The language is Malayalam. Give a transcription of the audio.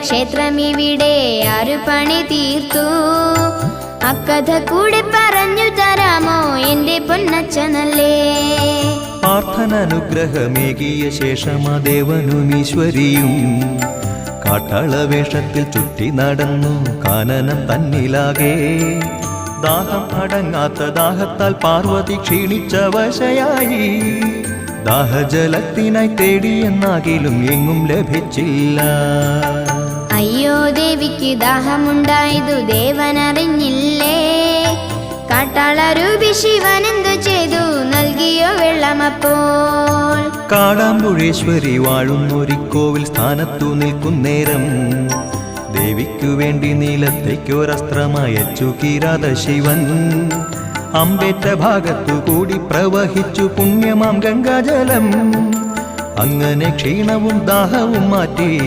ക്ഷേത്രമിവിടെ ആരു പണി തീർത്തു? അക്കഥ കൂടെ പറഞ്ഞു തരാമോ എന്റെ പൊന്നച്ഛനല്ലേ? പാർത്ഥനനുഗ്രഹമേകിയ ശേഷമാ ദേവനും ഈശ്വരിയും കാട്ടാളവേഷത്തിൽ ചുറ്റി നടന്നു കാനനം തന്നിലാകെ. ദാഹം അടങ്ങാത്ത ദാഹത്താൽ പാർവതി ക്ഷീണിച്ച വശയായി. ദാഹജലത്തിനായി തേടിയെന്നാകിലും എങ്ങും ലഭിച്ചില്ല. അയ്യോ ദേവിക്ക് ദാഹമുണ്ടായതു ദേവനറിഞ്ഞില്ലേ? കാട്ടാളരൂപി ശിവൻ എന്തു ചെയ്തു? നൽകിയോ വെള്ളമപ്പോൾ? കാടാമ്പുഴേശ്വരി വാഴുന്നൊരിക്കോവിൽ സ്ഥാനത്തു നിൽക്കുന്നേരം ദേവിക്കു വേണ്ടി നീലത്തേക്കൊരസ്ത്രമയച്ചു കിരാത ശിവൻ. അമ്പേറ്റ ഭാഗത്തു കൂടി പ്രവഹിച്ചു പുണ്യമാം ഗംഗാജലം. അങ്ങനെ ക്ഷീണവും ദാഹവും മാറ്റി